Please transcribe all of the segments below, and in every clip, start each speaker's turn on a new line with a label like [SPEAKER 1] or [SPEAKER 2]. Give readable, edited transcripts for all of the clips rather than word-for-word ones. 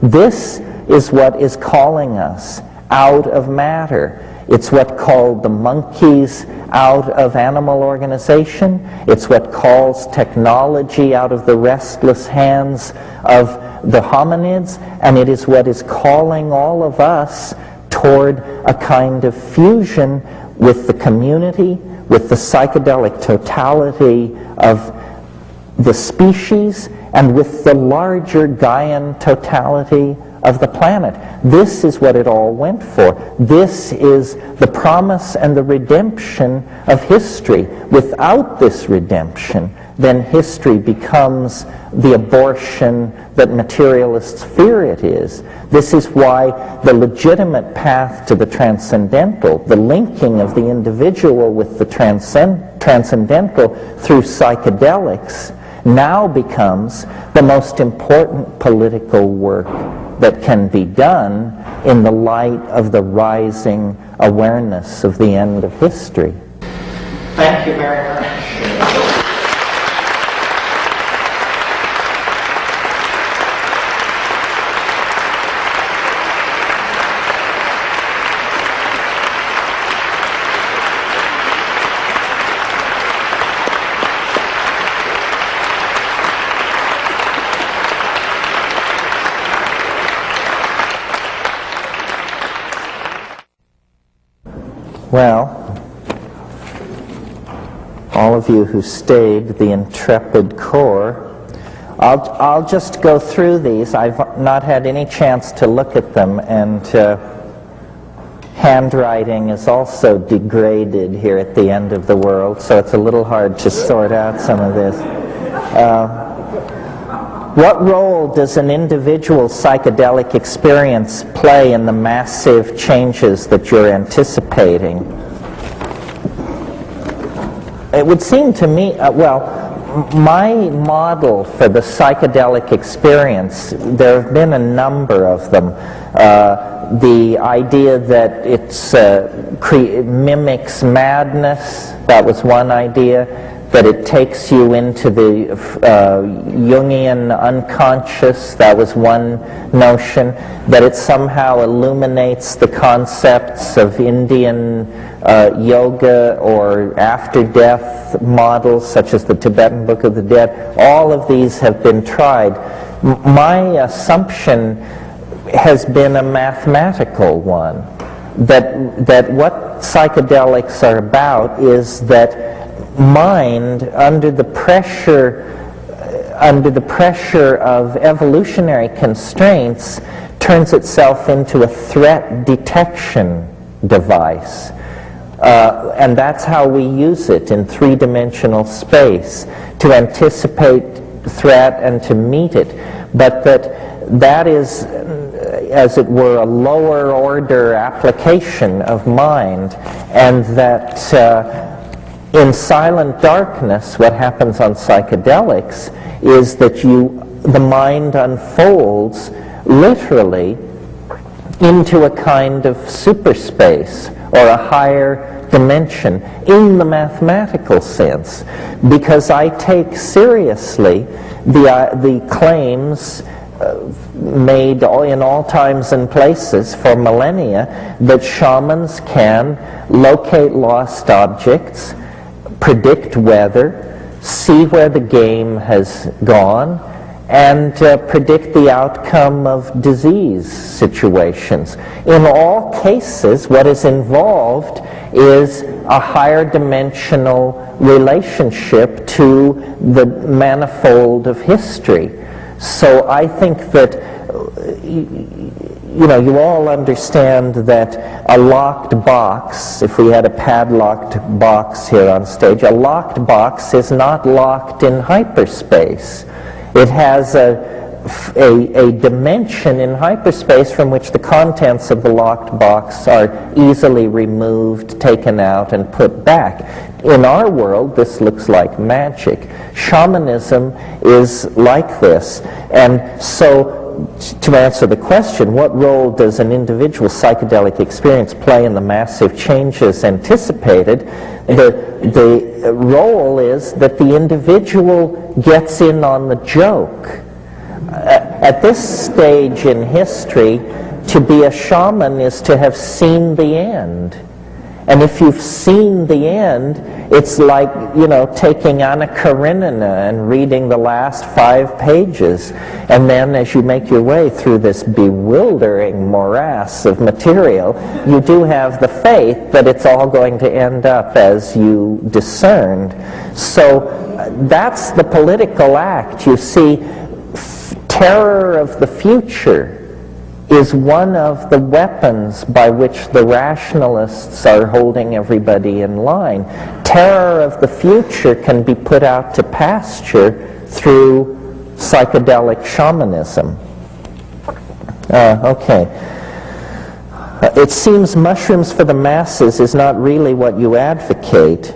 [SPEAKER 1] This is what is calling us out of matter. It's what called the monkeys out of animal organization. It's what calls technology out of the restless hands of the hominids. And it is what is calling all of us toward a kind of fusion with the community, with the psychedelic totality of the species, and with the larger Gaian totality of the planet. This is what it all went for. This is the promise and the redemption of history. Without this redemption, then history becomes the abortion that materialists fear it is. This is why the legitimate path to the transcendental, the linking of the individual with the transcendental through psychedelics, now becomes the most important political work that can be done in the light of the rising awareness of the end of history. Thank you very much. Well, all of you who stayed, the intrepid core, I'll just go through these. I've not had any chance to look at them, and handwriting is also degraded here at the end of the world, so it's a little hard to sort out some of this. What role does an individual psychedelic experience play in the massive changes that you're anticipating? It would seem to me, my model for the psychedelic experience, there have been a number of them. The idea that it mimics madness, that was one idea. That it takes you into the Jungian unconscious, that was one notion. That it somehow illuminates the concepts of Indian yoga or after-death models, such as the Tibetan Book of the Dead. All of these have been tried. My assumption has been a mathematical one. That what psychedelics are about is that mind, under the pressure of evolutionary constraints, turns itself into a threat detection device. And that's how we use it in three-dimensional space, to anticipate threat and to meet it. But that is, as it were, a lower order application of mind, and that in silent darkness, what happens on psychedelics is that the mind unfolds literally into a kind of superspace or a higher dimension in the mathematical sense, because I take seriously the claims made in all times and places for millennia that shamans can locate lost objects, predict weather, see where the game has gone, and predict the outcome of disease situations. In all cases, what is involved is a higher dimensional relationship to the manifold of history. So I think that you all understand that a locked box, if we had a padlocked box here on stage, a locked box is not locked in hyperspace. It has a dimension in hyperspace from which the contents of the locked box are easily removed, taken out, and put back. In our world, this looks like magic. Shamanism is like this. And so, to answer the question, what role does an individual psychedelic experience play in the massive changes anticipated? The role is that the individual gets in on the joke. at this stage in history, to be a shaman is to have seen the end. And if you've seen the end, it's like, taking Anna Karenina and reading the last 5 pages. And then as you make your way through this bewildering morass of material, you do have the faith that it's all going to end up as you discerned. So that's the political act. You see, terror of the future is one of the weapons by which the rationalists are holding everybody in line. Terror of the future can be put out to pasture through psychedelic shamanism. Okay. It seems mushrooms for the masses is not really what you advocate.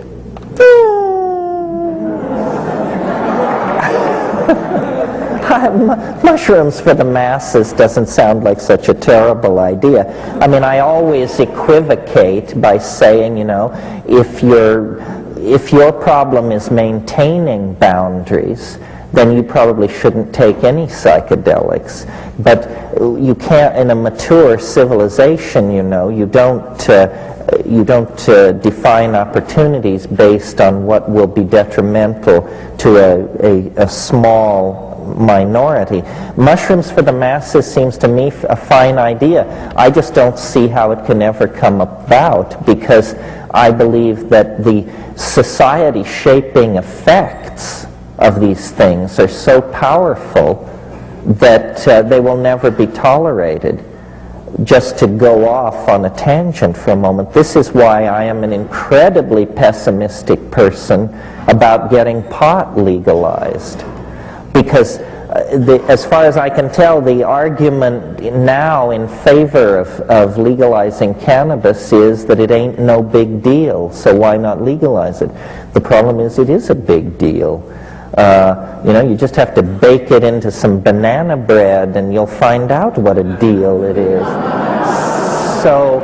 [SPEAKER 1] Mushrooms for the masses doesn't sound like such a terrible idea. I mean, I always equivocate by saying, if your problem is maintaining boundaries, then you probably shouldn't take any psychedelics. But you can't, in a mature civilization, you don't define opportunities based on what will be detrimental to a small minority. Mushrooms for the masses seems to me a fine idea. I just don't see how it can ever come about, because I believe that the society-shaping effects of these things are so powerful that they will never be tolerated. Just to go off on a tangent for a moment, this is why I am an incredibly pessimistic person about getting pot legalized. Because as far as I can tell, the argument now in favor of legalizing cannabis is that it ain't no big deal, so why not legalize it? The problem is it is a big deal. You just have to bake it into some banana bread and you'll find out what a deal it is. So,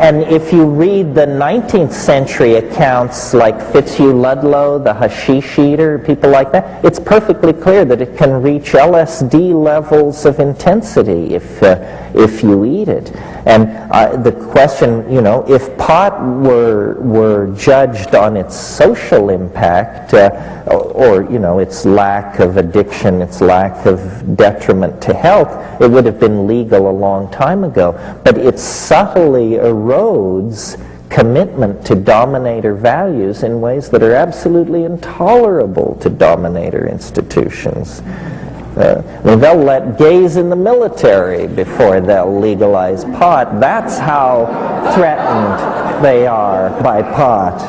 [SPEAKER 1] and if you read the 19th century accounts like Fitzhugh Ludlow, the hashish eater, people like that, it's perfectly clear that it can reach LSD levels of intensity if you eat it. And the question, if pot were judged on its social impact, or its lack of addiction, its lack of detriment to health, it would have been legal a long time ago. But it subtly erodes commitment to dominator values in ways that are absolutely intolerable to dominator institutions. They'll let gays in the military before they'll legalize pot. That's how threatened they are by pot.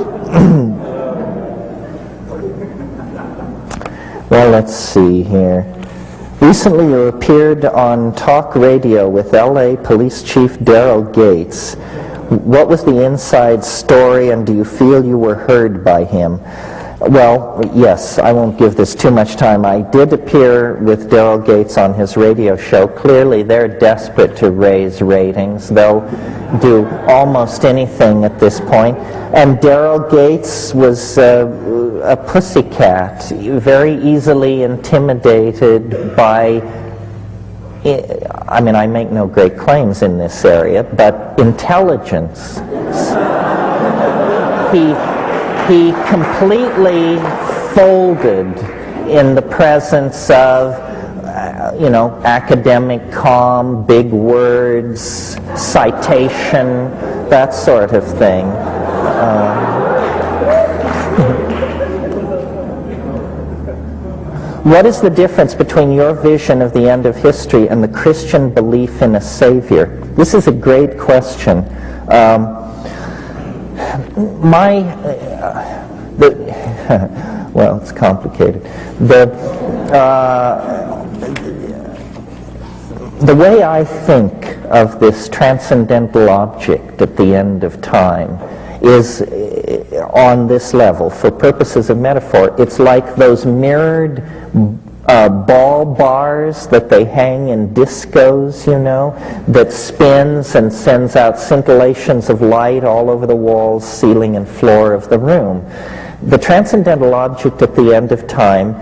[SPEAKER 1] Well, let's see here. Recently you appeared on talk radio with LA Police Chief Daryl Gates. What was the inside story, and do you feel you were heard by him? Well, yes, I won't give this too much time. I did appear with Daryl Gates on his radio show. Clearly, they're desperate to raise ratings. They'll do almost anything at this point. And Daryl Gates was a pussycat, very easily intimidated by, I make no great claims in this area, but intelligence. He completely folded in the presence of, academic calm, big words, citation, that sort of thing. What is the difference between your vision of the end of history and the Christian belief in a Savior? This is a great question. Well, it's complicated. The way I think of this transcendental object at the end of time is on this level. For purposes of metaphor, it's like those mirrored ball bars that they hang in discos, that spins and sends out scintillations of light all over the walls, ceiling, and floor of the room. The transcendental object at the end of time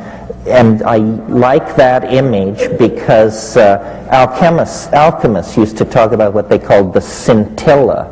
[SPEAKER 1] and I like that image because alchemists used to talk about what they called the scintilla